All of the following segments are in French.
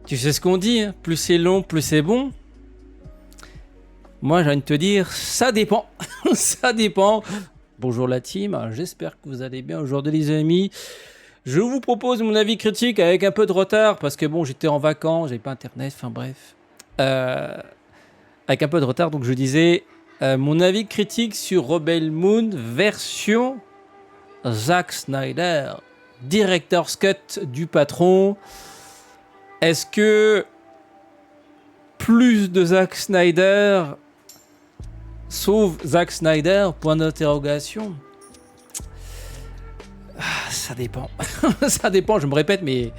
Tu sais ce qu'on dit, hein, plus c'est long, plus c'est bon. Moi, j'ai envie de te dire, ça dépend. Ça dépend. Bonjour la team, j'espère que vous allez bien aujourd'hui les amis. Je vous propose mon avis critique avec un peu de retard parce que bon, j'étais en vacances, j'avais pas internet, enfin bref. Avec un peu de retard, donc je disais mon avis critique sur Rebel Moon version Zack Snyder, Director's Cut du patron. Est-ce que plus de Zack Snyder sauve Zack Snyder? Point d'interrogation. Ça dépend. Ça dépend, je me répète, mais...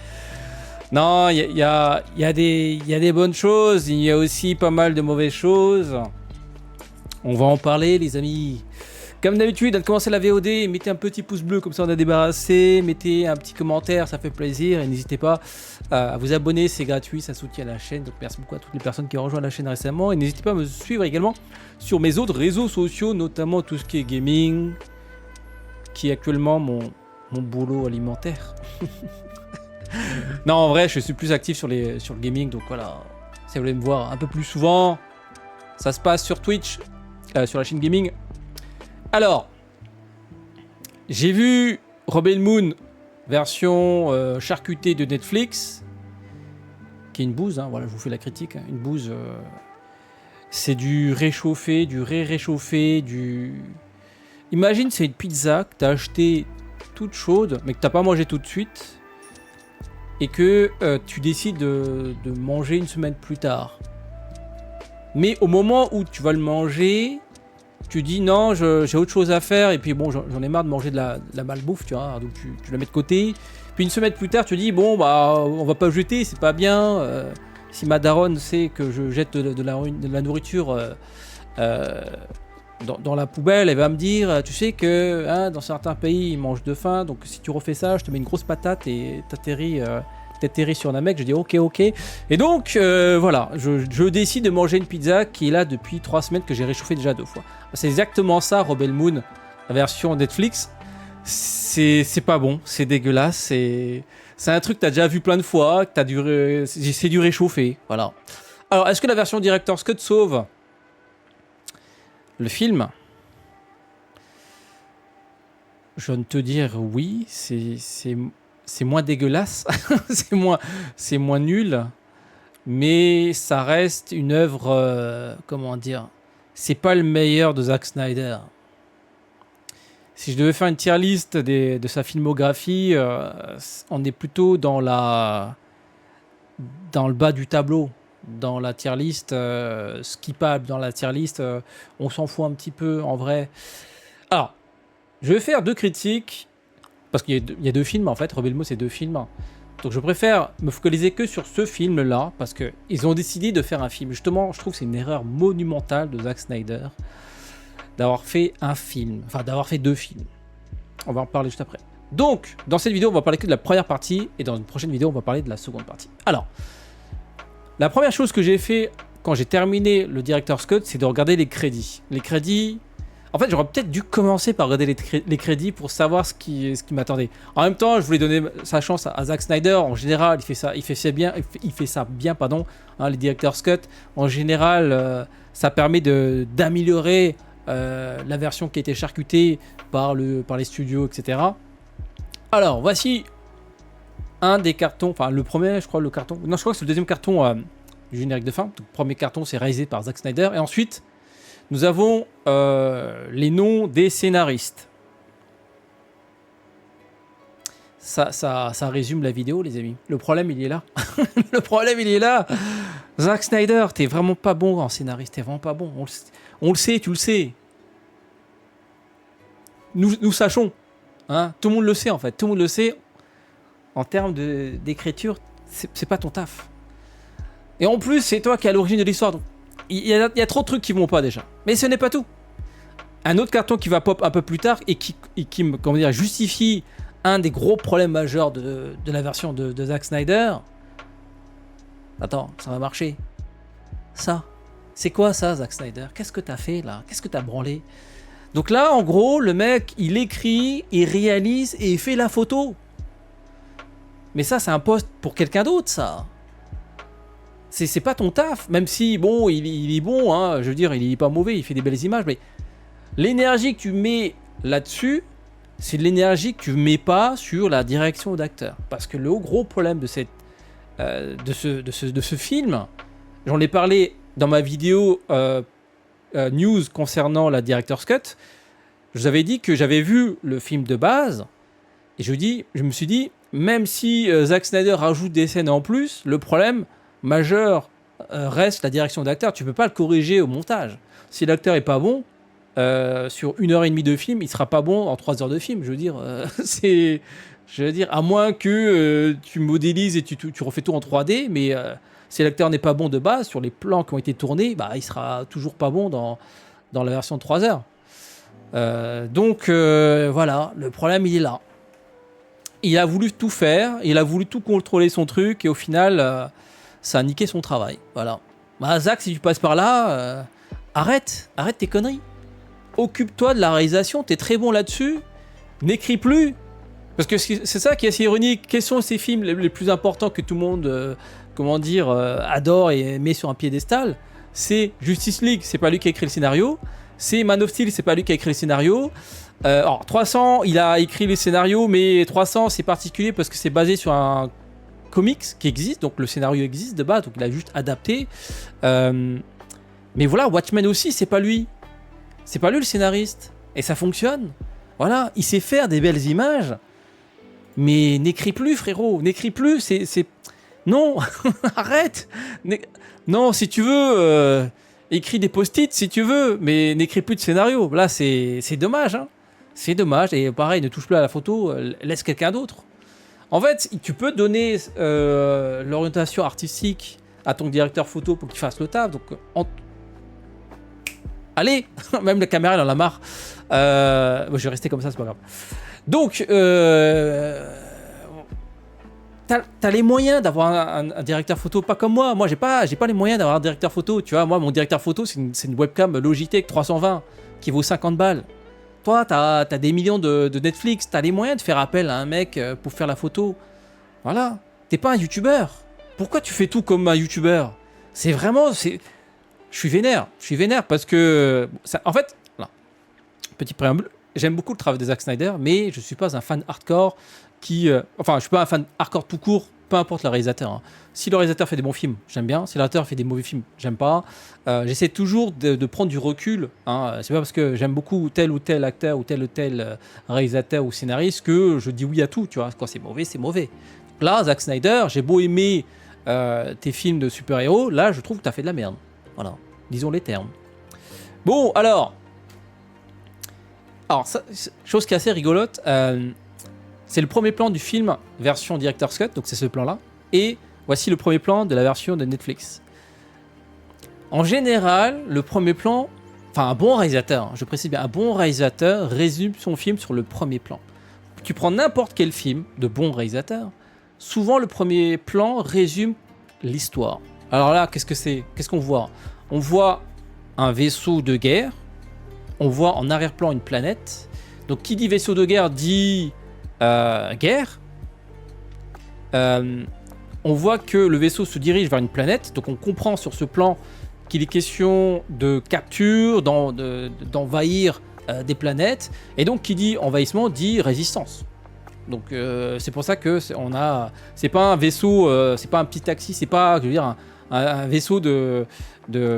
Non, il y a des bonnes choses, il y a aussi pas mal de mauvaises choses. On va en parler, les amis. Comme d'habitude, à commencer la VOD, mettez un petit pouce bleu, comme ça on a débarrassé. Mettez un petit commentaire, ça fait plaisir. Et n'hésitez pas à vous abonner, c'est gratuit, ça soutient la chaîne. Donc merci beaucoup à toutes les personnes qui ont rejoint la chaîne récemment. Et n'hésitez pas à me suivre également sur mes autres réseaux sociaux, notamment tout ce qui est gaming, qui est actuellement mon boulot alimentaire. Non, en vrai, je suis plus actif sur le gaming, donc voilà. Si vous voulez me voir un peu plus souvent, ça se passe sur Twitch, sur la chaîne gaming. Alors, j'ai vu Rebel Moon version charcutée de Netflix, qui est une bouse, hein, voilà, je vous fais la critique, hein, une bouse. C'est du réchauffé, du réchauffé, du... Imagine, c'est une pizza que t'as achetée toute chaude, mais que t'as pas mangé tout de suite, et que tu décides de manger une semaine plus tard. Mais au moment où tu vas le manger, tu dis non, j'ai autre chose à faire, et puis bon, j'en ai marre de manger de la malbouffe, tu vois, donc tu la mets de côté. Puis une semaine plus tard, tu dis bon, bah, on va pas jeter, c'est pas bien. Si ma daronne sait que je jette de la nourriture dans la poubelle, elle va me dire, tu sais que hein, dans certains pays, ils mangent de faim, donc si tu refais ça, je te mets une grosse patate et t'atterris sur un mec. Je dis ok. Et donc, voilà, je décide de manger une pizza qui est là depuis 3 semaines, que j'ai réchauffée déjà 2 fois. C'est exactement ça, Rebel Moon, la version Netflix. C'est pas bon, c'est dégueulasse, c'est un truc que t'as déjà vu plein de fois, que c'est du réchauffé, voilà. Alors, est-ce que la version Director's Cut sauve le film? Je viens de te dire oui, c'est moins dégueulasse, c'est moins nul, mais ça reste une œuvre, comment dire, c'est pas le meilleur de Zack Snyder. Si je devais faire une tier list de sa filmographie, on est plutôt dans le bas du tableau. Dans la tier list, skippable dans la tier list, on s'en fout un petit peu en vrai. Alors, je vais faire 2 critiques, parce qu'il y a 2 films en fait, Rebel Moon c'est 2 films. Donc je préfère me focaliser que sur ce film-là, parce qu'ils ont décidé de faire un film. Justement, je trouve que c'est une erreur monumentale de Zack Snyder, d'avoir fait un film, enfin d'avoir fait 2 films. On va en parler juste après. Donc, dans cette vidéo, on va parler que de la première partie, et dans une prochaine vidéo, on va parler de la seconde partie. Alors, la première chose que j'ai fait quand j'ai terminé le Director's Cut, c'est de regarder les crédits. Les crédits... En fait, j'aurais peut-être dû commencer par regarder les crédits pour savoir ce qui m'attendait. En même temps, je voulais donner sa chance à Zack Snyder. En général, il fait ça bien, pardon. Hein, les Director's Cut, en général, ça permet d'améliorer la version qui a été charcutée par les studios, etc. Alors, voici un des cartons, enfin le premier, je crois, le carton. Non, je crois que c'est le deuxième carton du générique de fin. Donc, le premier carton, c'est réalisé par Zack Snyder. Et ensuite, nous avons les noms des scénaristes. Ça résume la vidéo, les amis. Le problème, il est là. Le problème, il est là. Zack Snyder, t'es vraiment pas bon en scénariste. T'es vraiment pas bon. On le sait, tu le sais. Nous sachons. Hein, tout le monde le sait, en fait. Tout le monde le sait. En termes d'écriture, c'est pas ton taf. Et en plus, c'est toi qui es à l'origine de l'histoire. Donc, il y a trop de trucs qui vont pas déjà. Mais ce n'est pas tout. Un autre carton qui va pop un peu plus tard et qui comment dire, justifie un des gros problèmes majeurs de la version de Zack Snyder. Attends, ça va marcher. Ça. C'est quoi ça, Zack Snyder? Qu'est-ce que t'as fait là? Qu'est-ce que t'as branlé? Donc là, en gros, le mec, il écrit, il réalise et il fait la photo. Mais ça, c'est un poste pour quelqu'un d'autre, ça. C'est pas ton taf, même si, bon, il est bon, hein, je veux dire, il est pas mauvais, il fait des belles images, mais l'énergie que tu mets là-dessus, c'est de l'énergie que tu mets pas sur la direction d'acteur. Parce que le gros problème de ce film, j'en ai parlé dans ma vidéo news concernant la Director's Cut, je vous avais dit que j'avais vu le film de base, et je me suis dit, même si Zack Snyder rajoute des scènes en plus, le problème majeur reste la direction d'acteur. Tu peux pas le corriger au montage. Si l'acteur est pas bon, sur 1h30 de film, il sera pas bon en 3 heures de film. Je veux dire, à moins que tu modélises et tu refais tout en 3D, mais si l'acteur n'est pas bon de base, sur les plans qui ont été tournés, bah, il sera toujours pas bon dans la version de 3 heures. Donc voilà, le problème il est là. Il a voulu tout faire, il a voulu tout contrôler son truc, et au final, ça a niqué son travail. Voilà. Bah, Zach, si tu passes par là, arrête tes conneries. Occupe-toi de la réalisation, t'es très bon là-dessus, n'écris plus. Parce que c'est ça qui est assez ironique. Quels sont ces films les plus importants que tout le monde, adore et met sur un piédestal? C'est Justice League, c'est pas lui qui a écrit le scénario. C'est Man of Steel, c'est pas lui qui a écrit le scénario. Alors 300, il a écrit le scénario, mais 300 c'est particulier parce que c'est basé sur un comics qui existe, donc le scénario existe de base, donc il a juste adapté. Mais voilà, Watchmen aussi, c'est pas lui. C'est pas lui le scénariste. Et ça fonctionne. Voilà, il sait faire des belles images. Mais n'écris plus, frérot. N'écris plus, c'est... Non, arrête. Non, si tu veux, écris des post-it si tu veux, mais n'écris plus de scénario. Là, c'est dommage. Hein. C'est dommage. Et pareil, ne touche plus à la photo, laisse quelqu'un d'autre. En fait, tu peux donner l'orientation artistique à ton directeur photo pour qu'il fasse le taf. Donc, allez, même la caméra, elle en a marre. Je vais rester comme ça, c'est pas grave. Donc, t'as les moyens d'avoir un directeur photo, pas comme moi. Moi, j'ai pas les moyens d'avoir un directeur photo. Tu vois, moi, mon directeur photo, c'est une webcam Logitech 320 qui vaut 50 balles. Toi, t'as des millions de Netflix. T'as les moyens de faire appel à un mec pour faire la photo. Voilà. T'es pas un youtubeur. Pourquoi tu fais tout comme un youtubeur? C'est vraiment... Je suis vénère parce que... en fait, là, petit préambule, j'aime beaucoup le travail de Zack Snyder, mais je suis pas un fan hardcore je suis pas un fan hardcore tout court, peu importe le réalisateur. Hein. Si le réalisateur fait des bons films, j'aime bien. Si le réalisateur fait des mauvais films, j'aime pas. J'essaie toujours de prendre du recul. Hein. C'est pas parce que j'aime beaucoup tel ou tel acteur ou tel réalisateur ou scénariste que je dis oui à tout. Tu vois, quand c'est mauvais, c'est mauvais. Donc là, Zack Snyder, j'ai beau aimer tes films de super-héros, là, je trouve que t'as fait de la merde. Voilà, disons les termes. Bon, alors, ça, chose qui est assez rigolote, c'est le premier plan du film version Director's Cut, donc c'est ce plan-là, et voici le premier plan de la version de Netflix. En général, le premier plan, un bon réalisateur, je précise bien, un bon réalisateur résume son film sur le premier plan. Tu prends n'importe quel film de bon réalisateur, souvent le premier plan résume l'histoire. Alors là, qu'est-ce qu'on voit? On voit un vaisseau de guerre, on voit en arrière-plan une planète. Donc qui dit vaisseau de guerre dit guerre. On voit que le vaisseau se dirige vers une planète, donc on comprend sur ce plan qu'il est question de capture, d'envahir des planètes, et donc qui dit envahissement dit résistance. Donc c'est pour ça que c'est pas un vaisseau, c'est pas un petit taxi, c'est pas, je veux dire, un vaisseau de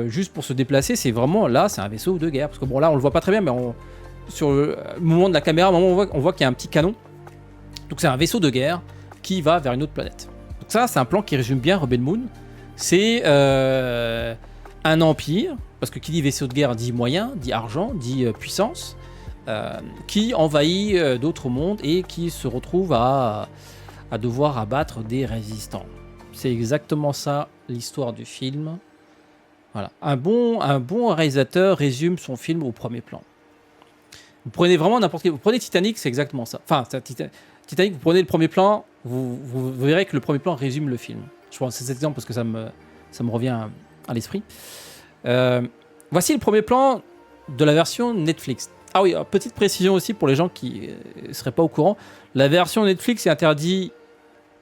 juste pour se déplacer, c'est vraiment là, c'est un vaisseau de guerre. Parce que bon, là on le voit pas très bien, mais sur le moment de la caméra, on voit qu'il y a un petit canon. Donc c'est un vaisseau de guerre qui va vers une autre planète. Donc ça, c'est un plan qui résume bien Rebel Moon. C'est un empire, parce que qui dit vaisseau de guerre dit moyen, dit argent, dit puissance, qui envahit d'autres mondes et qui se retrouve à devoir abattre des résistants. C'est exactement ça l'histoire du film. Voilà. Un bon réalisateur résume son film au premier plan. Vous prenez vraiment n'importe quel... Vous prenez Titanic, c'est exactement ça. Enfin, Titanic, vous prenez le premier plan, vous verrez que le premier plan résume le film. Je prends cet exemple parce que ça me revient à l'esprit. Voici le premier plan de la version Netflix. Ah oui, petite précision aussi pour les gens qui ne seraient pas au courant. La version Netflix est interdite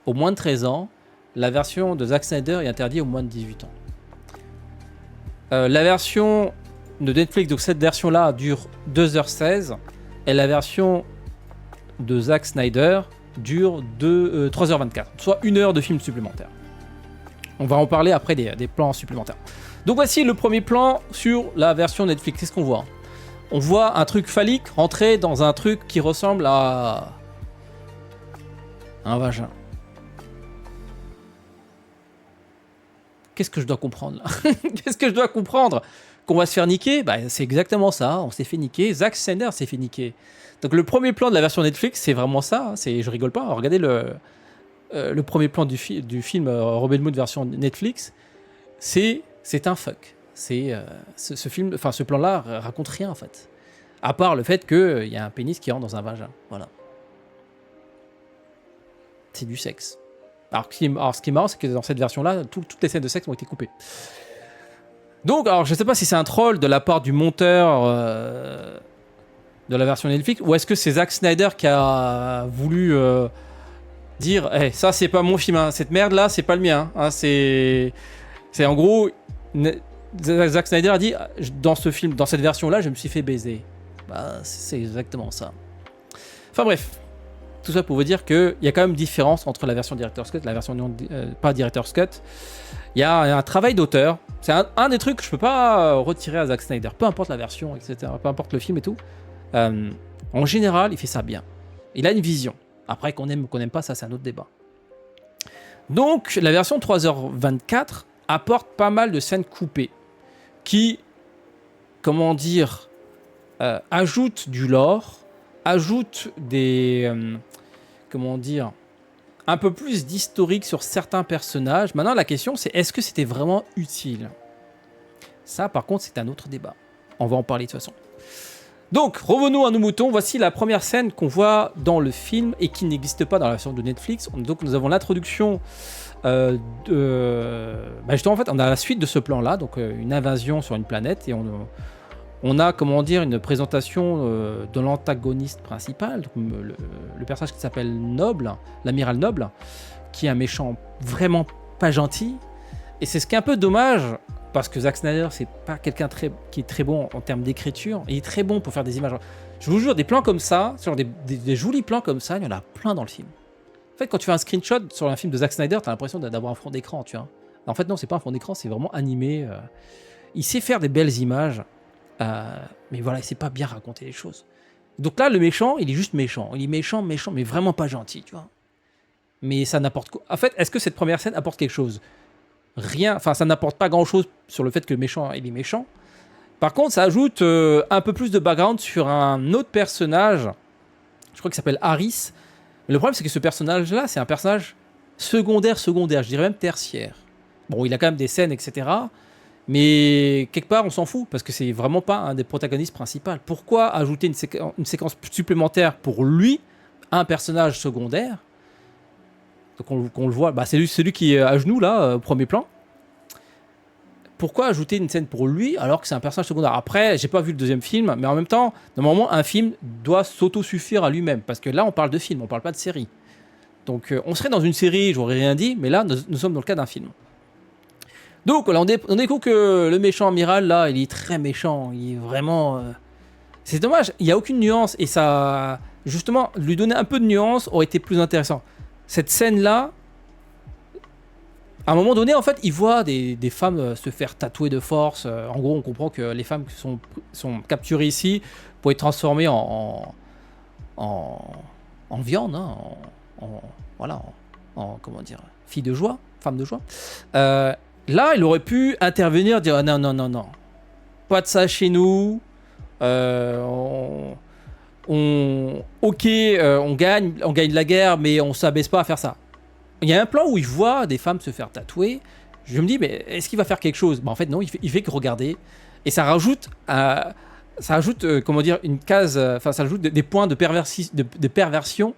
aux moins de 13 ans. la version de Zack Snyder est interdite aux moins de 18 ans. La version de Netflix, donc cette version-là dure 2h16 et la version de Zack Snyder dure 3h24, soit 1 heure de film supplémentaire. On va en parler après des plans supplémentaires. Donc voici le premier plan sur la version Netflix. Qu'est-ce qu'on voit ? On voit un truc phallique rentrer dans un truc qui ressemble à un vagin. Qu'est-ce que je dois comprendre là ? Qu'est-ce que je dois comprendre ? Qu'on va se faire niquer ? Bah, c'est exactement ça, on s'est fait niquer. Zack Snyder s'est fait niquer. Donc le premier plan de la version Netflix, c'est vraiment ça. Je rigole pas. Alors, regardez le premier plan du film Robin Hood version Netflix. C'est un fuck. Ce film, enfin ce plan-là raconte rien en fait. À part le fait qu'il y a un pénis qui rentre dans un vagin. Voilà. C'est du sexe. Alors, ce qui est marrant, c'est que dans cette version-là, toutes les scènes de sexe ont été coupées. Donc, alors, je ne sais pas si c'est un troll de la part du monteur de la version Netflix, ou est-ce que c'est Zack Snyder qui a voulu dire hey, ça, c'est pas mon film, hein. Cette merde-là, c'est pas le mien. Hein. C'est en gros, Zack Snyder a dit dans ce film, dans cette version-là, je me suis fait baiser. Bah, c'est exactement ça. Enfin, bref. Tout ça pour vous dire qu'il y a quand même différence entre la version Director's Cut et la version pas Director's Cut. Il y a un travail d'auteur. C'est un des trucs que je peux pas retirer à Zack Snyder. Peu importe la version, etc. Peu importe le film et tout. En général, il fait ça bien. Il a une vision. Après, qu'on aime ou qu'on n'aime pas, ça c'est un autre débat. Donc, la version 3h24 apporte pas mal de scènes coupées qui, comment dire, ajoutent du lore, ajoutent des... comment dire, un peu plus d'historique sur certains personnages. Maintenant, la question, c'est est-ce que c'était vraiment utile ? Ça, par contre, c'est un autre débat. On va en parler de toute façon. Donc, revenons à nos moutons. Voici la première scène qu'on voit dans le film et qui n'existe pas dans la version de Netflix. Donc, nous avons l'introduction justement, en fait, on a la suite de ce plan-là. Donc, une invasion sur une planète et on a, comment dire, une présentation de l'antagoniste principal, donc le personnage qui s'appelle Noble, l'amiral Noble, qui est un méchant vraiment pas gentil. Et c'est ce qui est un peu dommage, parce que Zack Snyder, c'est pas quelqu'un qui est très bon en termes d'écriture. Il est très bon pour faire des images. Je vous jure, des plans comme ça, sur des jolis plans comme ça, il y en a plein dans le film. En fait, quand tu fais un screenshot sur un film de Zack Snyder, t'as l'impression d'avoir un fond d'écran, tu vois. En fait, non, c'est pas un fond d'écran, c'est vraiment animé. Il sait faire des belles images. Mais voilà, il sait pas bien raconter les choses. Donc là, le méchant, il est juste méchant. Il est méchant, mais vraiment pas gentil, tu vois. Mais ça n'apporte quoi ? En fait, est-ce que cette première scène apporte quelque chose ? Rien. Enfin, ça n'apporte pas grand-chose sur le fait que le méchant, il est méchant. Par contre, ça ajoute un peu plus de background sur un autre personnage. Je crois qu'il s'appelle Harris. Mais le problème, c'est que ce personnage-là, c'est un personnage secondaire, je dirais même tertiaire. Bon, il a quand même des scènes, etc., mais quelque part, on s'en fout, parce que c'est vraiment pas un des protagonistes principaux. Pourquoi ajouter une séquence supplémentaire pour lui, un personnage secondaire ? Donc on le voit, bah c'est lui qui est à genoux, là, au premier plan. Pourquoi ajouter une scène pour lui, alors que c'est un personnage secondaire ? Après, j'ai pas vu le deuxième film, mais en même temps, normalement, un film doit s'auto-suffire à lui-même, parce que là, on parle de film, on parle pas de série. Donc on serait dans une série, j'aurais rien dit, mais là, nous sommes dans le cas d'un film. Donc voilà, on découvre que le méchant amiral, là, il est très méchant. Il est vraiment... C'est dommage, il n'y a aucune nuance. Et ça... Justement, lui donner un peu de nuance aurait été plus intéressant. Cette scène-là, à un moment donné, en fait, il voit des femmes se faire tatouer de force. En gros, on comprend que les femmes qui sont capturées ici pour être transformées en viande, hein, comment dire, fille de joie, femme de joie. Là, il aurait pu intervenir, dire non, pas de ça chez nous. On gagne la guerre, mais on s'abaisse pas à faire ça. Il y a un plan où il voit des femmes se faire tatouer. Je me dis, mais est-ce qu'il va faire quelque chose ? En fait, non, il fait que regarder. Et ça rajoute, comment dire, une case. Enfin, ça ajoute des points de perversion.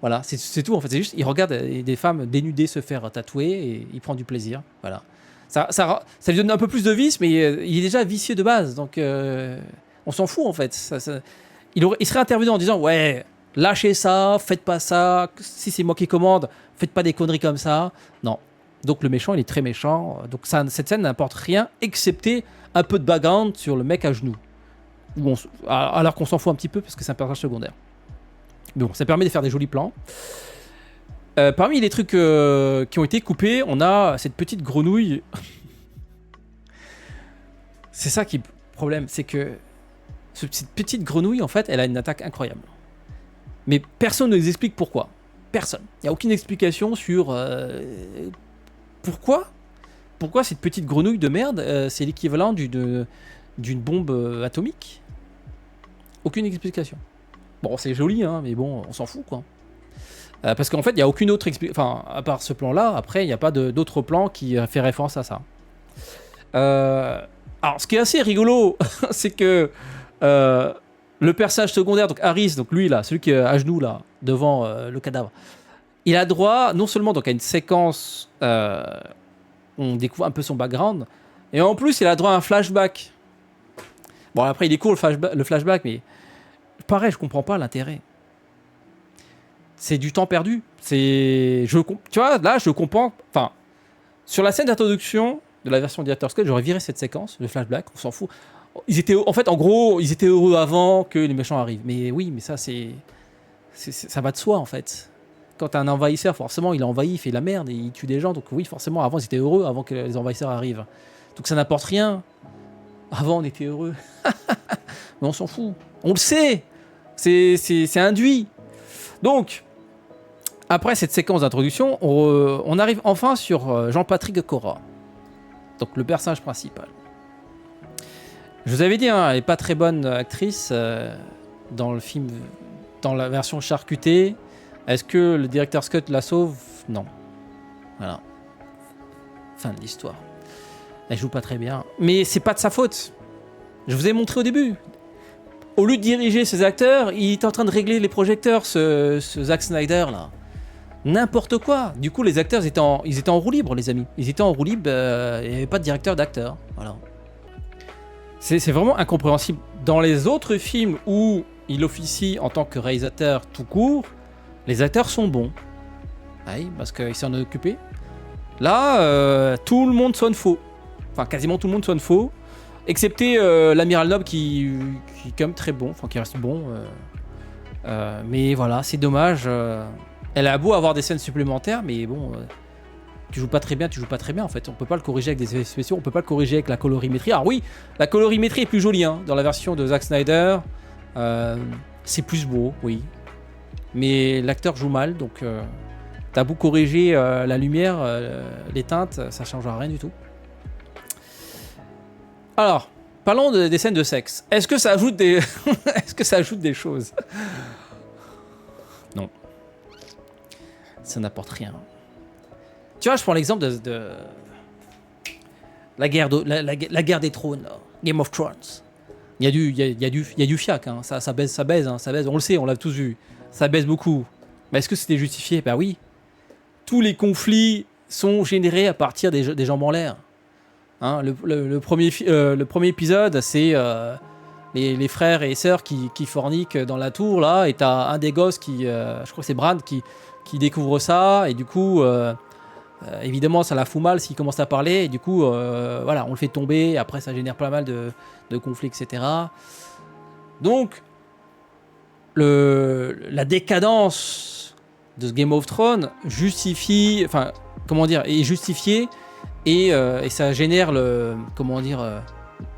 Voilà, c'est tout. En fait, c'est juste, il regarde des femmes dénudées se faire tatouer et il prend du plaisir. Voilà. Ça lui donne un peu plus de vice, mais il est déjà vicieux de base, donc on s'en fout en fait. Il serait intervenu en disant ouais, lâchez ça, faites pas ça. Si c'est moi qui commande, faites pas des conneries comme ça. Non, Donc le méchant, il est très méchant. Donc cette scène n'apporte rien, excepté un peu de background sur le mec à genoux. Alors qu'on s'en fout un petit peu, parce que c'est un personnage secondaire. Mais bon, ça permet de faire des jolis plans. Parmi les trucs qui ont été coupés, on a cette petite grenouille. C'est ça qui est le problème, c'est que cette petite grenouille, en fait, elle a une attaque incroyable. Mais personne ne nous explique pourquoi. Personne. Il n'y a aucune explication sur pourquoi cette petite grenouille de merde, c'est l'équivalent d'une bombe atomique. Aucune explication. Bon, c'est joli, hein, mais bon, on s'en fout, quoi. Parce qu'en fait, il n'y a aucune autre explication. Enfin, à part ce plan-là, après, il n'y a pas d'autre plan qui fait référence à ça. Alors, ce qui est assez rigolo, c'est que le personnage secondaire, donc Harris, donc lui là, celui qui est à genoux là, devant le cadavre, il a droit non seulement donc à une séquence, on découvre un peu son background, et en plus il a droit à un flashback. Bon après il est cool le flashback, mais pareil, je comprends pas l'intérêt. C'est du temps perdu. Tu vois, là je comprends. Enfin, sur la scène d'introduction de la version Director's Cut, j'aurais viré cette séquence, le flashback, on s'en fout. Ils étaient heureux avant que les méchants arrivent. Mais oui, mais ça ça va de soi en fait. Quand t'as un envahisseur, forcément il a envahi, il fait la merde et il tue des gens. Donc oui, forcément avant ils étaient heureux avant que les envahisseurs arrivent. Donc ça n'apporte rien. Avant on était heureux. Mais on s'en fout. On le sait. C'est induit. Donc après cette séquence d'introduction, on arrive enfin sur Jean-Patrick Cora. Donc le personnage principal. Je vous avais dit, hein, elle n'est pas très bonne actrice dans le film, dans la version charcutée. Est-ce que le Director's Cut la sauve? Non. Voilà. Fin de l'histoire. Elle joue pas très bien. Mais c'est pas de sa faute. Je vous ai montré au début. Au lieu de diriger ses acteurs, il est en train de régler les projecteurs, ce Zack Snyder là. N'importe quoi. Du coup, les acteurs ils étaient en roue libre, les amis. Ils étaient en roue libre, il n'y avait pas de directeur d'acteurs. Voilà. C'est vraiment incompréhensible. Dans les autres films où il officie en tant que réalisateur tout court, les acteurs sont bons. Oui, parce qu'il s'en est occupé. Là, tout le monde sonne faux. Enfin, quasiment tout le monde sonne faux. Excepté l'amiral Noble qui est quand même très bon. Enfin, qui reste bon. Mais voilà, c'est dommage. Elle a beau avoir des scènes supplémentaires, mais bon... tu joues pas très bien en fait. On peut pas le corriger avec des effets spéciaux, on peut pas le corriger avec la colorimétrie. Alors oui, la colorimétrie est plus jolie, hein, dans la version de Zack Snyder. C'est plus beau, oui. Mais l'acteur joue mal, donc t'as beau corriger la lumière, les teintes, ça changera rien du tout. Alors, parlons des scènes de sexe. Est-ce que ça ajoute des, est-ce que ça ajoute des choses? Non. Ça n'apporte rien. Tu vois, je prends l'exemple de la guerre des trônes, là. Game of Thrones. Il y a du fiac, hein. Ça baise, hein. Ça baise. On le sait, on l'a tous vu. Ça baise beaucoup. Mais est-ce que c'était justifié? Bah oui. Tous les conflits sont générés à partir des jambes en l'air. Hein, le premier épisode, c'est les frères et sœurs qui forniquent dans la tour, là, et t'as un des gosses je crois que c'est Bran, qui découvre ça, et du coup... évidemment ça la fout mal s'il commence à parler et du coup voilà, on le fait tomber, après ça génère pas mal de conflits, etc. Donc la décadence de ce Game of Thrones est justifiée et ça génère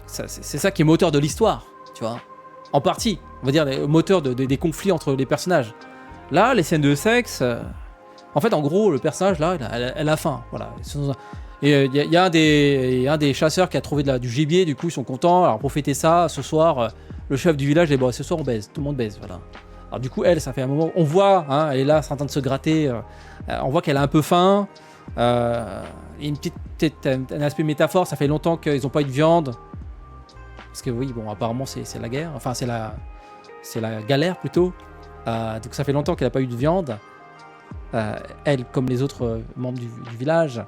c'est ça qui est moteur de l'histoire, tu vois, en partie, on va dire, le moteur des conflits entre les personnages. Là, les scènes de sexe, en fait, en gros, le personnage, là, elle a faim. Voilà. Et il y a un des chasseurs qui a trouvé du gibier, du coup, ils sont contents. Alors, pour fêter ça, ce soir, le chef du village dit, bon, ce soir, on baise, tout le monde baise, voilà. Alors, du coup, elle, ça fait un moment, on voit, hein, elle est là, en train de se gratter, on voit qu'elle a un peu faim. Il y a un aspect métaphore, ça fait longtemps qu'ils n'ont pas eu de viande. Parce que, oui, bon, apparemment, c'est la guerre, enfin, c'est la galère plutôt. Donc, ça fait longtemps qu'elle n'a pas eu de viande. Elle comme les autres membres du village,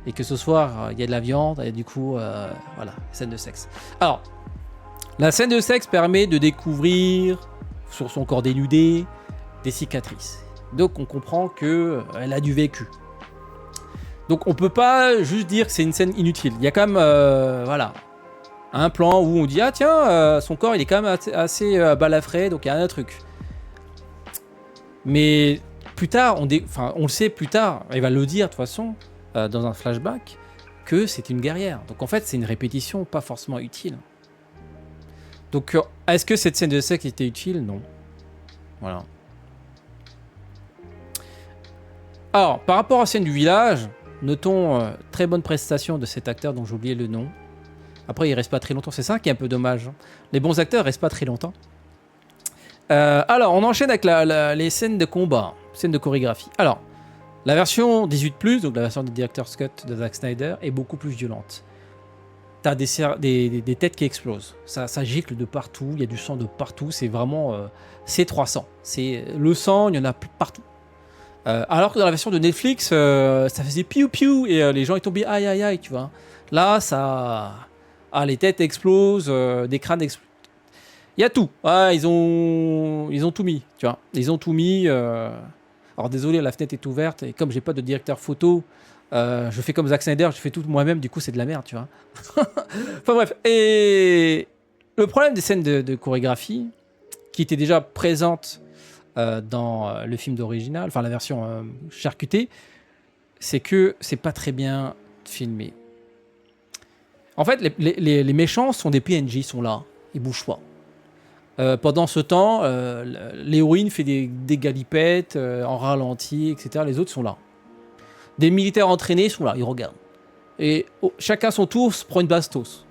et que ce soir il y a de la viande et du coup voilà, scène de sexe. Alors la scène de sexe permet de découvrir sur son corps dénudé des cicatrices, donc on comprend que elle a du vécu. Donc on peut pas juste dire que c'est une scène inutile. Il y a quand même, voilà, un plan où on dit ah tiens, son corps il est quand même assez balafré, donc il y a un truc. Mais plus tard, on le sait plus tard, il va le dire de toute façon dans un flashback que c'est une guerrière. Donc en fait c'est une répétition pas forcément utile. Donc est-ce que cette scène de sexe était utile? Non. Voilà. Alors par rapport à la scène du village, notons très bonne prestation de cet acteur dont j'ai oublié le nom. Après, il reste pas très longtemps. C'est ça qui est un peu dommage. Les bons acteurs restent pas très longtemps. Alors, on enchaîne avec les scènes de combat, scènes de chorégraphie. Alors, la version 18+, donc la version du Director's Cut de Zack Snyder, est beaucoup plus violente. T'as des têtes qui explosent. Ça gicle de partout. Il y a du sang de partout. C'est vraiment... c'est 300. C'est le sang, il y en a partout. Alors que dans la version de Netflix, ça faisait piou-piou et les gens ils tombaient aïe aïe aïe, tu vois. Là, ça... Ah, les têtes explosent, des crânes explosent. Il y a tout. Ah, ils ont tout mis, tu vois. Ils ont tout mis. Alors désolé, la fenêtre est ouverte et comme j'ai pas de directeur photo, je fais comme Zack Snyder, je fais tout moi-même. Du coup, c'est de la merde, tu vois. Enfin bref. Et le problème des scènes de chorégraphie, qui étaient déjà présentes dans le film d'original, enfin la version charcutée, c'est que c'est pas très bien filmé. En fait, les méchants sont des PNJ, ils sont là, ils bougent pas. Pendant ce temps, l'héroïne fait des galipettes en ralenti, etc. Les autres sont là. Des militaires entraînés sont là, ils regardent. Et chacun son tour se prend une bastos.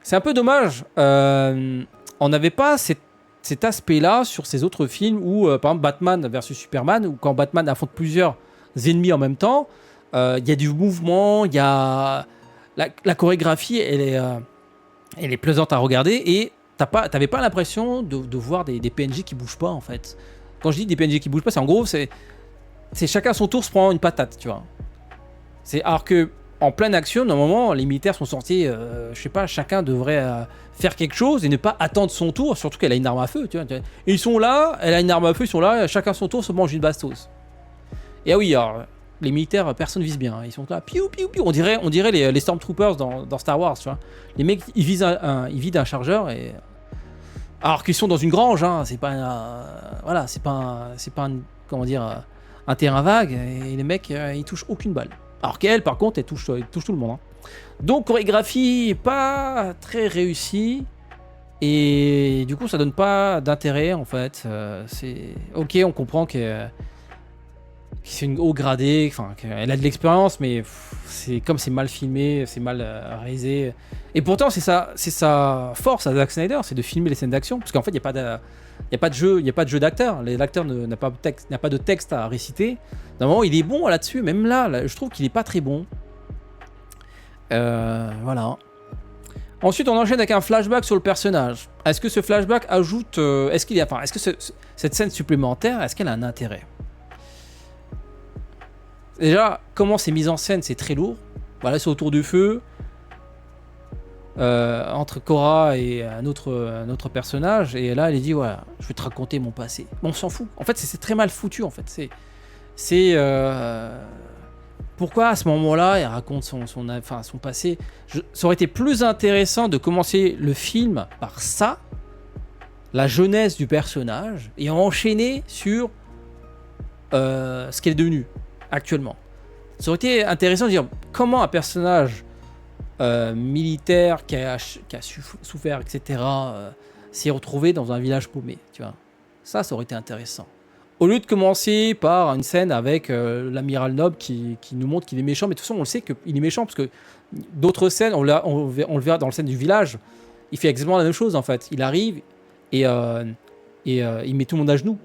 C'est un peu dommage. On n'avait pas cet aspect-là sur ces autres films où, par exemple, Batman versus Superman, où quand Batman affronte plusieurs ennemis en même temps, il y a du mouvement, il y a... La chorégraphie, elle est plaisante à regarder et t'avais pas l'impression de voir des PNJ qui bougent pas en fait. Quand je dis des PNJ qui bougent pas, c'est en gros, c'est chacun son tour se prend une patate, tu vois. Alors que en pleine action, normalement, les militaires sont sortis, je sais pas, chacun devrait faire quelque chose et ne pas attendre son tour, surtout qu'elle a une arme à feu, tu vois. Et ils sont là, elle a une arme à feu, ils sont là, chacun son tour se mange une bastos. Et ah oui, alors... Les militaires, personne vise bien. Ils sont là, piou, piou, piou. On dirait les Stormtroopers dans Star Wars, tu vois. Les mecs, ils vident un chargeur et... Alors qu'ils sont dans une grange, hein. C'est pas... voilà, c'est pas comment dire... un terrain vague. Et les mecs, ils touchent aucune balle. Alors qu'elle, par contre, elle touche tout le monde. Hein. Donc, chorégraphie pas très réussie. Et du coup, ça donne pas d'intérêt, en fait. C'est... Ok, on comprend que... c'est une haut gradée, enfin, elle a de l'expérience, mais c'est comme c'est mal filmé, c'est mal réalisé. Et pourtant, c'est sa force à Zack Snyder, c'est de filmer les scènes d'action, parce qu'en fait, il n'y a pas de jeu d'acteur. L'acteur n'a pas de texte à réciter. Normalement, il est bon là-dessus, même là, je trouve qu'il n'est pas très bon. Voilà. Ensuite, on enchaîne avec un flashback sur le personnage. Est-ce que ce flashback ajoute, est-ce que cette scène supplémentaire, est-ce qu'elle a un intérêt? Déjà, comment c'est mis en scène, c'est très lourd. Voilà, c'est autour du feu. Entre Cora et un autre personnage. Et là, elle dit, voilà, je vais te raconter mon passé. Mais on s'en fout. En fait, c'est très mal foutu, en fait. Pourquoi, à ce moment-là, elle raconte son passé. Ça aurait été plus intéressant de commencer le film par ça, la jeunesse du personnage, et enchaîner sur ce qu'elle est devenue actuellement. Ça aurait été intéressant de dire comment un personnage militaire qui a souffert, etc., s'est retrouvé dans un village paumé, tu vois. Ça aurait été intéressant. Au lieu de commencer par une scène avec l'amiral Noble qui nous montre qu'il est méchant, mais de toute façon on le sait qu'il est méchant parce que d'autres scènes, on le verra dans la scène du village, il fait exactement la même chose en fait. Il arrive et il met tout le monde à genoux.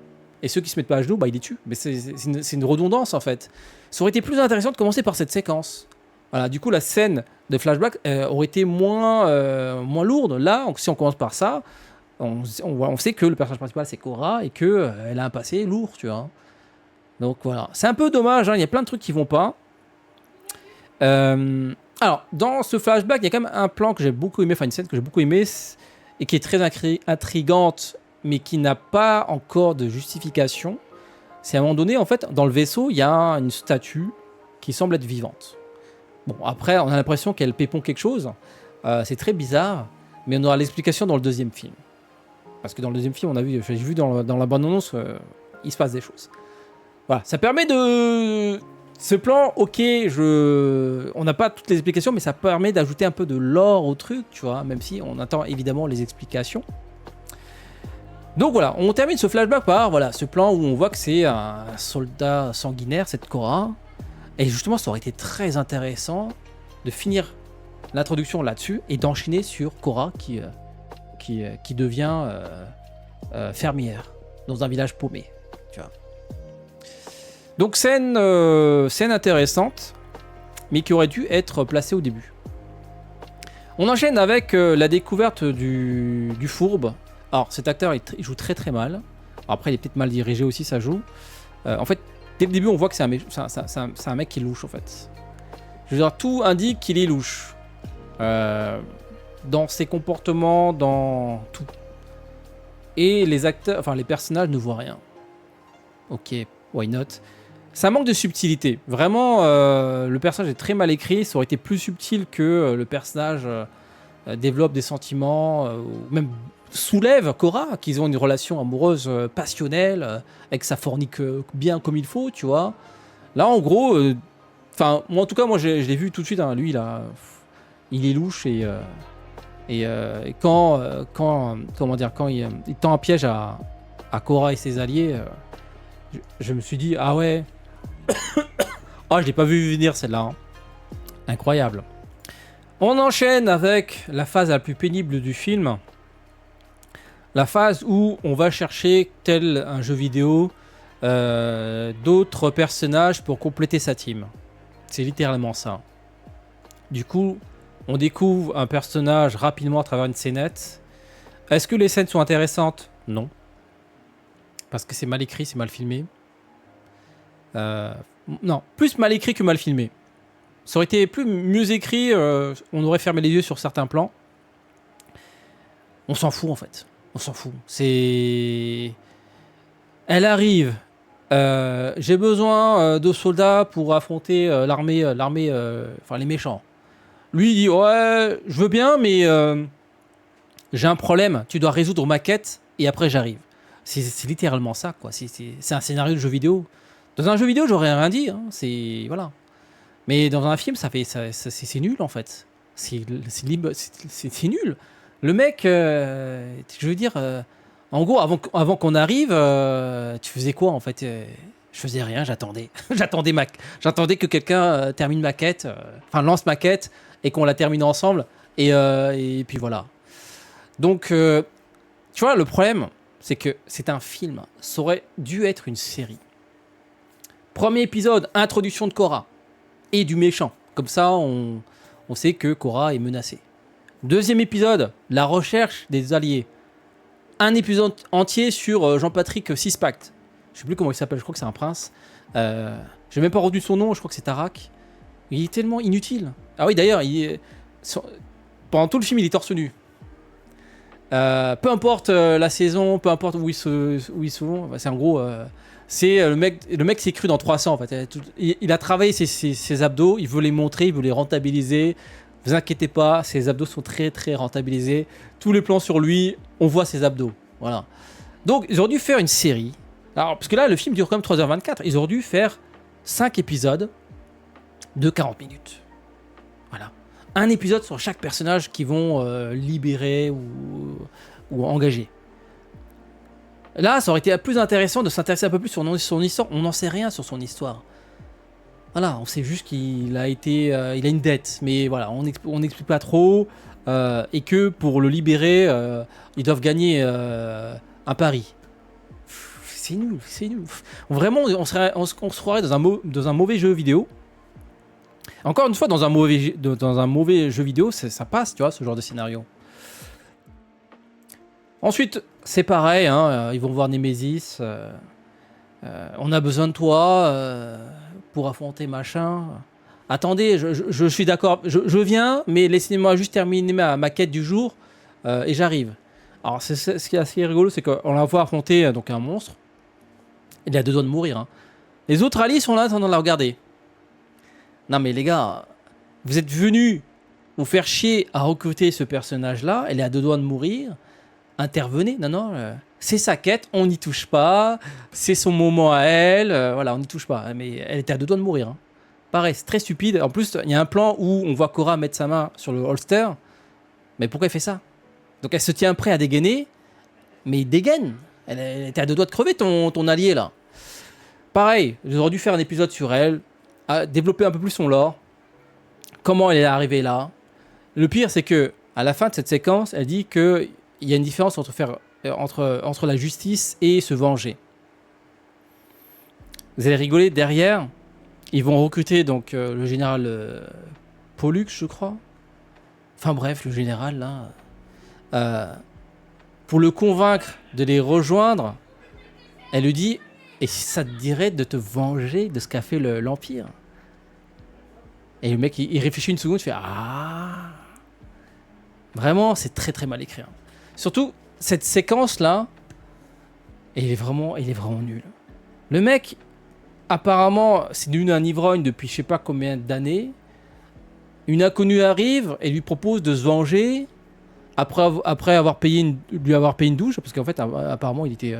Et ceux qui se mettent pas à genoux, bah, il les tue. Mais c'est une redondance en fait. Ça aurait été plus intéressant de commencer par cette séquence. Voilà, du coup la scène de flashback aurait été moins lourde. Là, si on commence par ça, on sait que le personnage principal c'est Cora et que elle a un passé lourd, tu vois. Donc voilà, c'est un peu dommage. Hein, il y a plein de trucs qui vont pas. Alors dans ce flashback, il y a quand même un plan que j'ai beaucoup aimé, enfin une scène que j'ai beaucoup aimé et qui est très intrigante, mais qui n'a pas encore de justification. C'est à un moment donné, en fait, dans le vaisseau, il y a une statue qui semble être vivante. Bon, après, on a l'impression qu'elle pépon quelque chose. C'est très bizarre, mais on aura l'explication dans le deuxième film. Parce que dans le deuxième film, j'ai vu dans la bande-annonce, il se passe des choses. Voilà, ça permet de... Ce plan, ok, on n'a pas toutes les explications, mais ça permet d'ajouter un peu de lore au truc, tu vois, même si on attend évidemment les explications. Donc voilà, on termine ce flashback par ce plan où on voit que c'est un soldat sanguinaire, cette Cora. Et justement, ça aurait été très intéressant de finir l'introduction là-dessus et d'enchaîner sur Cora qui devient fermière dans un village paumé, tu vois. Donc scène intéressante, mais qui aurait dû être placée au début. On enchaîne avec la découverte du fourbe. Alors cet acteur, il joue très très mal. Alors, après, il est peut-être mal dirigé aussi, ça joue. En fait, dès le début, on voit que c'est un mec qui est louche, en fait. Je veux dire, tout indique qu'il est louche. Dans ses comportements, dans tout. Et les personnages ne voient rien. Ok, why not? Ça manque de subtilité. Vraiment, le personnage est très mal écrit. Ça aurait été plus subtil que le personnage développe des sentiments, ou même soulève Cora, qu'ils ont une relation amoureuse passionnelle, et que ça fornique bien comme il faut, tu vois. Là, en gros, moi en tout cas, je l'ai vu tout de suite. Hein, lui, là, il est louche et quand il tend un piège à Cora et ses alliés, je me suis dit ah ouais. Oh, je l'ai pas vu venir celle-là. Hein. Incroyable. On enchaîne avec la phase la plus pénible du film. La phase où on va chercher, tel un jeu vidéo, d'autres personnages pour compléter sa team. C'est littéralement ça. Du coup, on découvre un personnage rapidement à travers une scénette. Est-ce que les scènes sont intéressantes? Non. Parce que c'est mal écrit, c'est mal filmé. Non, plus mal écrit que mal filmé. Ça aurait été mieux écrit, on aurait fermé les yeux sur certains plans. On s'en fout en fait. On s'en fout. Elle arrive. J'ai besoin de soldats pour affronter l'armée, les méchants. Lui il dit ouais, je veux bien, mais j'ai un problème. Tu dois résoudre ma quête et après j'arrive. C'est littéralement ça, quoi. C'est un scénario de jeu vidéo. Dans un jeu vidéo, j'aurais rien dit. Hein. Voilà. Mais dans un film, c'est nul en fait. C'est nul. Le mec, je veux dire, en gros, avant qu'on arrive, tu faisais quoi en fait? Je faisais rien, j'attendais. J'attendais que quelqu'un termine ma quête, lance ma quête et qu'on la termine ensemble. Et puis voilà. Donc, tu vois, le problème, c'est que c'est un film. Ça aurait dû être une série. Premier épisode, introduction de Cora et du méchant. Comme ça, on sait que Cora est menacée. Deuxième épisode, la recherche des alliés. Un épisode entier sur Jean-Patrick Sixpact. Je sais plus comment il s'appelle, je crois que c'est un prince. J'ai même pas retenu son nom, je crois que c'est Tarak. Il est tellement inutile. Ah oui, d'ailleurs, pendant tout le film, il est torse nu. Peu importe la saison, peu importe où ils se vont, c'est en gros... c'est le mec s'est cru dans 300 en fait. Il a travaillé ses abdos, il veut les montrer, il veut les rentabiliser. Vous inquiétez pas, ses abdos sont très très rentabilisés. Tous les plans sur lui, on voit ses abdos. Voilà. Donc ils auraient dû faire une série. Alors, parce que là, le film dure quand même 3h24. Ils auraient dû faire 5 épisodes de 40 minutes. Voilà. Un épisode sur chaque personnage qu'ils vont libérer ou engager. Là, ça aurait été plus intéressant de s'intéresser un peu plus sur son histoire. On n'en sait rien sur son histoire. Voilà, on sait juste qu'il a il a une dette, mais voilà, on n'explique pas trop, et que pour le libérer, ils doivent gagner un pari. C'est nul. Vraiment, on se croirait dans un mauvais jeu vidéo. Encore une fois, dans un mauvais jeu vidéo, ça passe, tu vois, ce genre de scénario. Ensuite, c'est pareil, hein, ils vont voir Némésis. On a besoin de toi pour affronter machin. Attendez, je suis d'accord, je viens, mais laissez-moi juste terminer ma quête du jour et j'arrive. Alors, ce qui est assez rigolo, c'est qu'on la voit affronter donc un monstre. Il a 2 doigts de mourir. Hein. Les autres alliés sont là en train de la regarder. Non mais les gars, vous êtes venus vous faire chier à recruter ce personnage-là, elle est à deux doigts de mourir, intervenez, non, c'est sa quête, on n'y touche pas, c'est son moment à elle, voilà, on n'y touche pas, mais elle était à deux doigts de mourir. Hein. Pareil, c'est très stupide, en plus, il y a un plan où on voit Cora mettre sa main sur le holster, mais pourquoi elle fait ça? Donc elle se tient prêt à dégainer, mais il dégaine, elle était à deux doigts de crever ton allié là. Pareil, j'aurais dû faire un épisode sur elle, développer un peu plus son lore, comment elle est arrivée là. Le pire, c'est que à la fin de cette séquence, elle dit qu'il y a une différence entre la justice et se venger. Vous allez rigoler, derrière, ils vont recruter donc le général Pollux, je crois. Enfin bref, le général là. Pour le convaincre de les rejoindre, elle lui dit: et si ça te dirait de te venger de ce qu'a fait l'Empire? Et le mec, il réfléchit une seconde, il fait: ah. Vraiment, c'est très très mal écrit. Hein. Surtout, cette séquence-là, il est vraiment nul. Le mec, apparemment, c'est devenu un ivrogne depuis je sais pas combien d'années. Une inconnue arrive et lui propose de se venger après lui avoir payé une douche, parce qu'en fait, apparemment, il était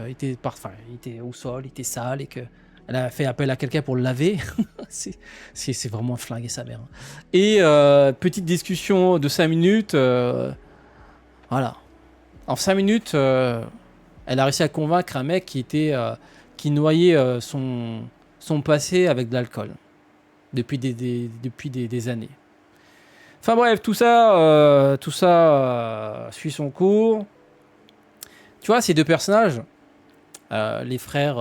au sol, il était sale et que elle a fait appel à quelqu'un pour le laver. c'est vraiment flinguer sa mère. Et petite discussion de 5 minutes. Voilà. En 5 minutes, elle a réussi à convaincre un mec qui noyait son passé avec de l'alcool depuis des années. Enfin bref, tout ça suit son cours. Tu vois, ces deux personnages, les frères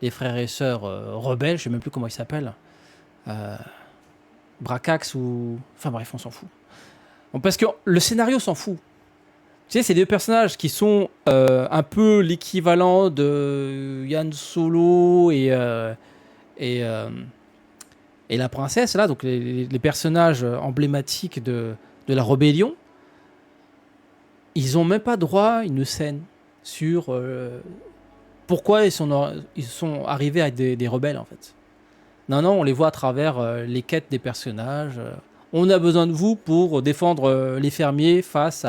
et sœurs rebelles, je sais même plus comment ils s'appellent, Bracax ou... Enfin bref, on s'en fout. Parce que le scénario s'en fout. Tu sais, ces deux personnages qui sont un peu l'équivalent de Yann Solo et la princesse, là, donc les personnages emblématiques de la rébellion, ils n'ont même pas droit à une scène sur pourquoi ils sont arrivés à des rebelles, en fait. Non, on les voit à travers les quêtes des personnages. On a besoin de vous pour défendre les fermiers face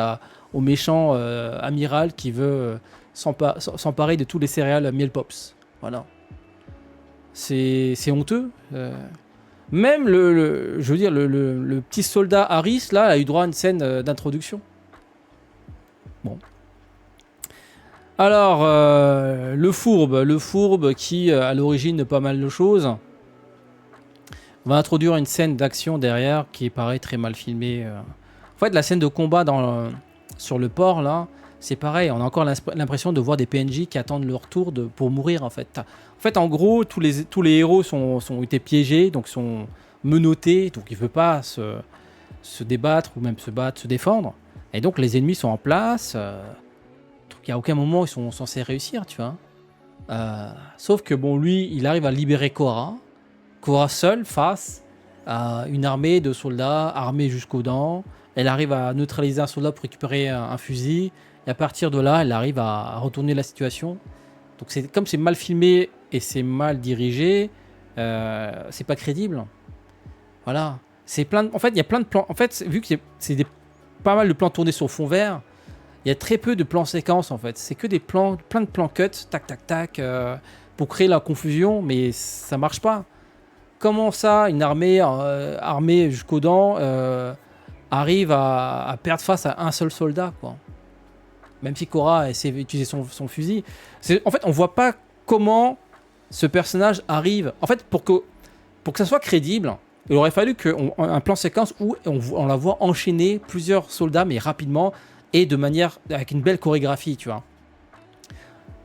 au méchant amiral qui veut s'emparer de tous les céréales Miel Pops. Voilà. C'est honteux. Même je veux dire, le petit soldat Harris, là, a eu droit à une scène d'introduction. Bon. Alors, le fourbe qui, à l'origine de pas mal de choses, va introduire une scène d'action derrière qui paraît très mal filmée. En fait, la scène de combat sur le port, là, c'est pareil. On a encore l'impression de voir des PNJ qui attendent leur tour pour mourir, en fait. En gros, tous les héros sont été piégés, donc sont menottés, donc ils ne veulent pas se débattre ou même se défendre. Et donc, les ennemis sont en place. Donc, il n'y a aucun moment où ils sont censés réussir, tu vois. Sauf que, bon, lui, il arrive à libérer Cora seule face à une armée de soldats armés jusqu'aux dents. Elle arrive à neutraliser un soldat pour récupérer un fusil. Et à partir de là, elle arrive à retourner la situation. Donc comme c'est mal filmé et c'est mal dirigé, c'est pas crédible. Voilà. En fait, il y a plein de plans. En fait, vu que c'est pas mal de plans tournés sur fond vert, il y a très peu de plans séquences, en fait. C'est que plein de plans cut, tac, tac, tac, pour créer la confusion, mais ça marche pas. Comment ça, une armée armée jusqu'aux dents arrive à perdre face à un seul soldat, quoi. Même si Cora essaie d'utiliser son fusil. En fait, on voit pas comment ce personnage arrive. En fait, pour que ça soit crédible, il aurait fallu un plan séquence où on la voit enchaîner plusieurs soldats, mais rapidement, et avec une belle chorégraphie, tu vois.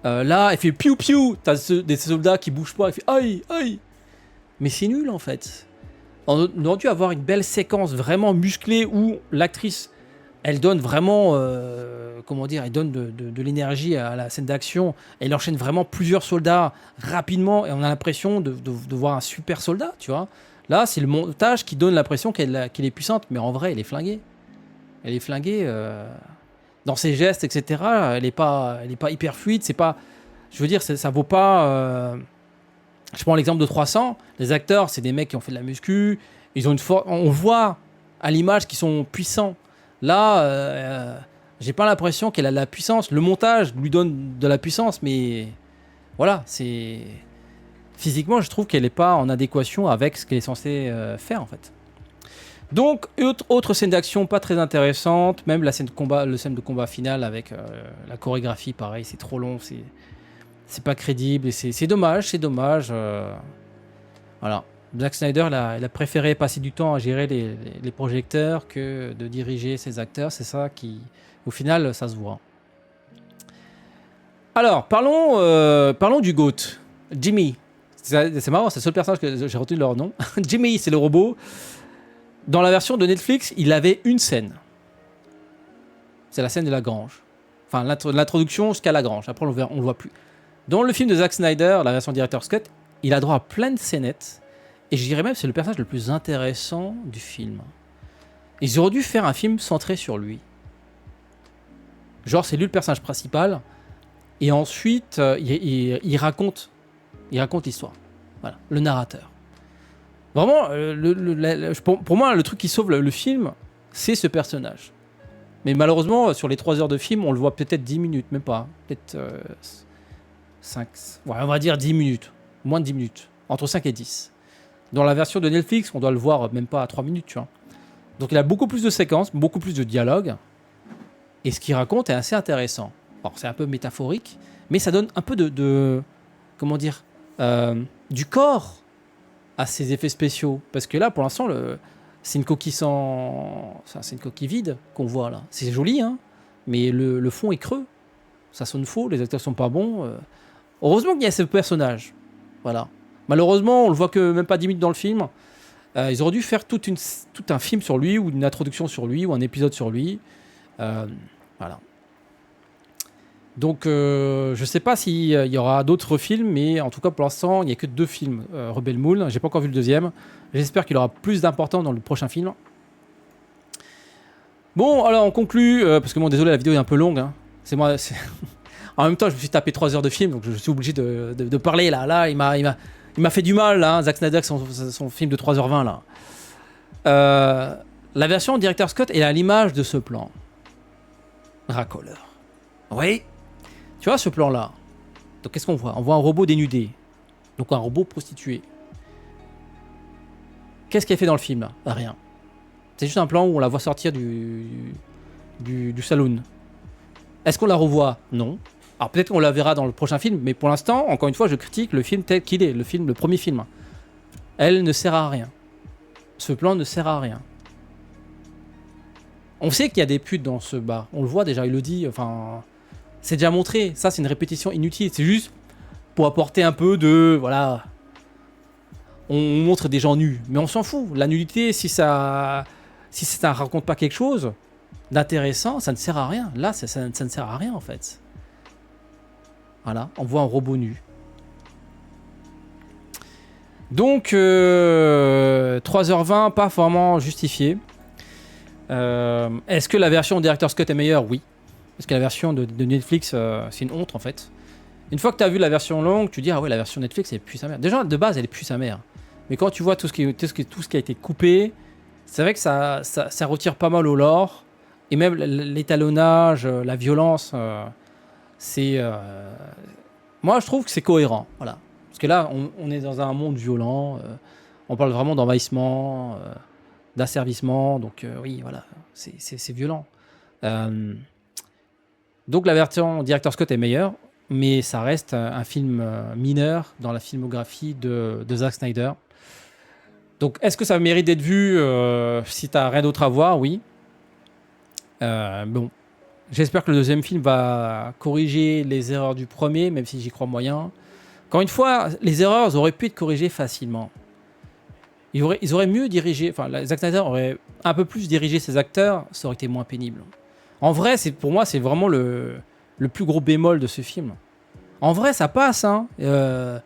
Là, elle fait piou piou, t'as des soldats qui bougent pas, elle fait aïe, aïe. Mais c'est nul, en fait. On aurait dû avoir une belle séquence vraiment musclée où l'actrice, elle donne vraiment, elle donne de l'énergie à la scène d'action. Elle enchaîne vraiment plusieurs soldats rapidement et on a l'impression de voir un super soldat, tu vois. Là, c'est le montage qui donne l'impression qu'elle est puissante, mais en vrai, elle est flinguée. Elle est flinguée dans ses gestes, etc. Elle est pas hyper fluide. C'est pas, je veux dire, ça vaut pas. Je prends l'exemple de 300. Les acteurs, c'est des mecs qui ont fait de la muscu. Ils ont on voit à l'image qu'ils sont puissants. Là, j'ai pas l'impression qu'elle a de la puissance. Le montage lui donne de la puissance, mais voilà, c'est physiquement, je trouve qu'elle n'est pas en adéquation avec ce qu'elle est censée faire en fait. Donc, autre scène d'action pas très intéressante. Même la scène de combat, le scène de combat final avec la chorégraphie, pareil, c'est trop long, c'est pas crédible et c'est dommage, c'est dommage. Voilà. Zack Snyder, il a préféré passer du temps à gérer les projecteurs que de diriger ses acteurs. C'est ça qui, au final, ça se voit. Alors, parlons du GOAT, Jimmy. C'est marrant, c'est le seul personnage que j'ai retenu leur nom. Jimmy, c'est le robot. Dans la version de Netflix, il avait une scène. C'est la scène de la grange. Enfin, l'introduction jusqu'à la grange. Après, on le voit plus. Dans le film de Zack Snyder, la version Director's Cut, il a droit à plein de scénettes. Et je dirais même que c'est le personnage le plus intéressant du film. Ils auraient dû faire un film centré sur lui. Genre, c'est lui le personnage principal. Et ensuite, il raconte l'histoire. Voilà, le narrateur. Vraiment, pour moi, le truc qui sauve le film, c'est ce personnage. Mais malheureusement, sur les 3 heures de film, on le voit peut-être 10 minutes, même pas. Peut-être 5. Ouais, on va dire 10 minutes. Moins de 10 minutes. Entre 5 et 10. Dans la version de Netflix, on doit le voir même pas à 3 minutes, tu vois. Donc il a beaucoup plus de séquences, beaucoup plus de dialogues. Et ce qu'il raconte est assez intéressant. Alors, c'est un peu métaphorique, mais ça donne un peu de comment dire, du corps à ces effets spéciaux. Parce que là, pour l'instant, c'est une coquille c'est une coquille vide qu'on voit là. C'est joli, hein, mais le fond est creux. Ça sonne faux, les acteurs sont pas bons. Heureusement qu'il y a ce personnage. Voilà. Malheureusement, on le voit que même pas 10 minutes dans le film. Ils auraient dû faire tout un film sur lui, ou une introduction sur lui, ou un épisode sur lui. Voilà. Donc, je sais pas s'il y aura d'autres films, mais en tout cas, pour l'instant, il n'y a que 2 films. Rebel Moon, j'ai pas encore vu le deuxième. J'espère qu'il aura plus d'importance dans le prochain film. Bon, alors on conclut, parce que bon, désolé, la vidéo est un peu longue. Hein. C'est moi. En même temps, je me suis tapé 3 heures de film, donc je suis obligé de parler là. Là, il m'a fait du mal, là, Zack Snyder, son film de 3h20 là. La version Director's Cut est à l'image de ce plan. Racoleur. Oui. Tu vois ce plan-là. Donc qu'est-ce qu'on voit? On voit un robot dénudé. Donc un robot prostitué. Qu'est-ce qu'il a fait dans le film là? Rien. C'est juste un plan où on la voit sortir du saloon. Est-ce qu'on la revoit? Non. Alors peut-être qu'on la verra dans le prochain film, mais pour l'instant, encore une fois, je critique le film tel qu'il est, le premier film. Elle ne sert à rien. Ce plan ne sert à rien. On sait qu'il y a des putes dans ce bar. On le voit déjà, il le dit. Enfin, c'est déjà montré. Ça, c'est une répétition inutile. C'est juste pour apporter un peu de... Voilà. On montre des gens nus. Mais on s'en fout. La nudité, si ça raconte pas quelque chose d'intéressant, ça ne sert à rien. Là, ça ne sert à rien, en fait. Voilà. On voit un robot nu. Donc, 3h20, pas vraiment justifié. Est-ce que la version Director's Cut est meilleure? Oui. Parce que la version de Netflix, c'est une honte en fait. Une fois que tu as vu la version longue, tu dis ah ouais, la version Netflix elle pue sa mère. Déjà de base elle pue sa mère. Mais quand tu vois tout ce qui a été coupé, c'est vrai que ça retire pas mal au lore. Et même l'étalonnage, la violence, c'est. Moi je trouve que c'est cohérent. Voilà. Parce que là on est dans un monde violent. On parle vraiment d'envahissement. D'asservissement, donc oui, voilà, c'est violent. Donc la version Director's Cut est meilleure, mais ça reste un film mineur dans la filmographie de Zack Snyder. Donc est-ce que ça mérite d'être vu si t'as rien d'autre à voir? Oui. Bon, j'espère que le deuxième film va corriger les erreurs du premier, même si j'y crois moyen. Encore une fois, les erreurs auraient pu être corrigées facilement. Ils auraient mieux dirigé, enfin, Zack Snyder aurait un peu plus dirigé ses acteurs, ça aurait été moins pénible. En vrai, pour moi, c'est vraiment le plus gros bémol de ce film. En vrai, ça passe, hein. Il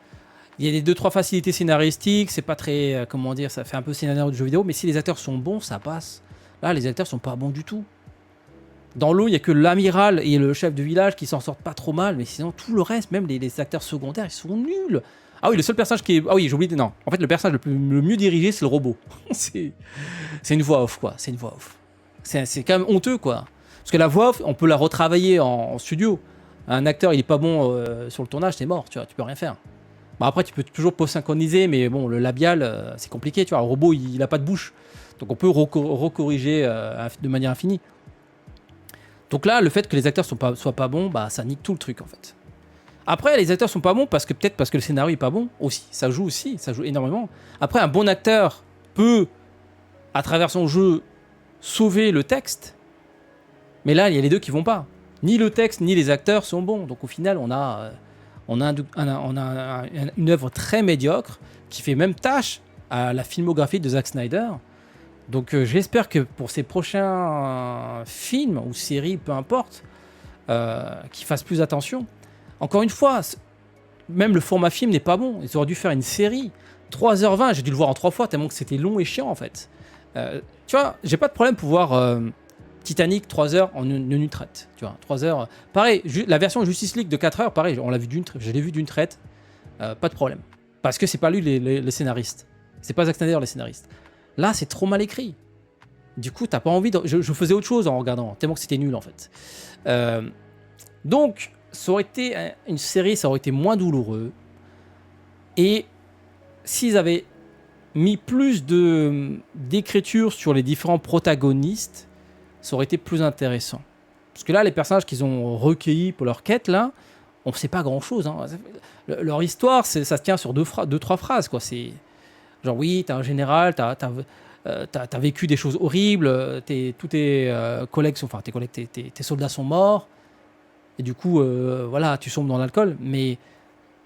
y a des 2-3 facilités scénaristiques, c'est pas très, comment dire, ça fait un peu scénario de jeu vidéo, mais si les acteurs sont bons, ça passe. Là, les acteurs sont pas bons du tout. Dans l'eau, il y a que l'amiral et le chef de village qui s'en sortent pas trop mal, mais sinon, tout le reste, même les acteurs secondaires, ils sont nuls. Ah oui, le seul personnage qui est... Ah oui, j'ai oublié... Non, en fait, le personnage le mieux dirigé, c'est le robot. c'est une voix off, quoi. C'est une voix off. C'est quand même honteux, quoi. Parce que la voix off, on peut la retravailler en studio. Un acteur, il est pas bon sur le tournage, c'est mort, tu vois, tu peux rien faire. Bon, après, tu peux toujours post-synchroniser, mais bon, le labial, c'est compliqué, tu vois. Le robot, il a pas de bouche. Donc on peut recorriger de manière infinie. Donc là, le fait que les acteurs soient pas bons, bah, ça nique tout le truc, en fait. Après, les acteurs sont pas bons peut-être parce que le scénario est pas bon aussi. Ça joue énormément. Après, un bon acteur peut, à travers son jeu, sauver le texte. Mais là, il y a les deux qui vont pas. Ni le texte, ni les acteurs sont bons. Donc au final, on a une œuvre très médiocre qui fait même tâche à la filmographie de Zack Snyder. Donc j'espère que pour ses prochains films ou séries, peu importe, qu'il fasse plus attention. Encore une fois, même le format film n'est pas bon. Ils auraient dû faire une série. 3h20, j'ai dû le voir en 3 fois tellement que c'était long et chiant en fait. Tu vois, j'ai pas de problème pour voir Titanic 3h en une traite. Tu vois, 3h. Pareil, la version Justice League de 4h, pareil, je l'ai vu d'une traite. Pas de problème. Parce que c'est pas lui les scénaristes. C'est pas Zack Snyder les scénaristes. Là, c'est trop mal écrit. Du coup, t'as pas envie de... Je faisais autre chose en regardant, tellement que c'était nul en fait. Donc, ça aurait été une série, ça aurait été moins douloureux. Et s'ils avaient mis plus d'écriture sur les différents protagonistes, ça aurait été plus intéressant. Parce que là, les personnages qu'ils ont recueillis pour leur quête, là, on ne sait pas grand-chose. Hein. Leur histoire, ça se tient sur 2-3 phrases, quoi. C'est genre, oui, t'es un général, t'as vécu des choses horribles, tous tes collègues, tes soldats sont morts. Et du coup, voilà, tu sombres dans l'alcool. Mais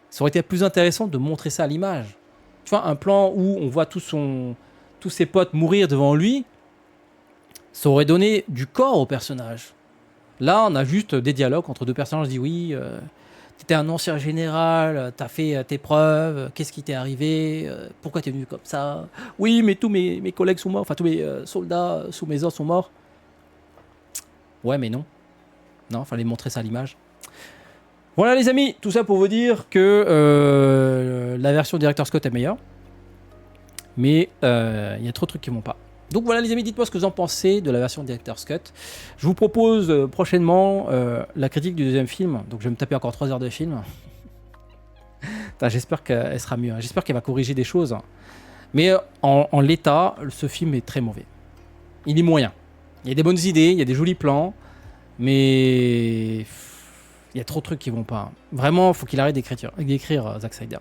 ça aurait été plus intéressant de montrer ça à l'image. Tu vois, un plan où on voit tous ses potes mourir devant lui, ça aurait donné du corps au personnage. Là, on a juste des dialogues entre deux personnages. Je dis oui, t'étais un ancien général, t'as fait tes preuves, qu'est-ce qui t'est arrivé, pourquoi t'es venu comme ça. Oui, mais tous mes collègues sont morts, enfin tous mes soldats sous mes ordres sont morts. Ouais, mais non. Non, fallait montrer ça à l'image. Voilà les amis, tout ça pour vous dire que la version Director's Cut est meilleure. Mais il y a trop de trucs qui vont pas. Donc voilà les amis, dites-moi ce que vous en pensez de la version Director's Cut. Je vous propose prochainement la critique du deuxième film. Donc je vais me taper encore 3 heures de film. J'espère qu'elle sera mieux. J'espère qu'elle va corriger des choses. Mais en l'état, ce film est très mauvais. Il est moyen. Il y a des bonnes idées, il y a des jolis plans. Mais il y a trop de trucs qui vont pas. Vraiment, il faut qu'il arrête d'écrire Zack Snyder.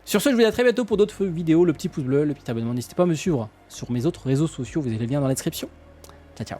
Sur ce, je vous dis à très bientôt pour d'autres vidéos. Le petit pouce bleu, le petit abonnement. N'hésitez pas à me suivre sur mes autres réseaux sociaux. Vous avez les liens dans la description. Ciao, ciao.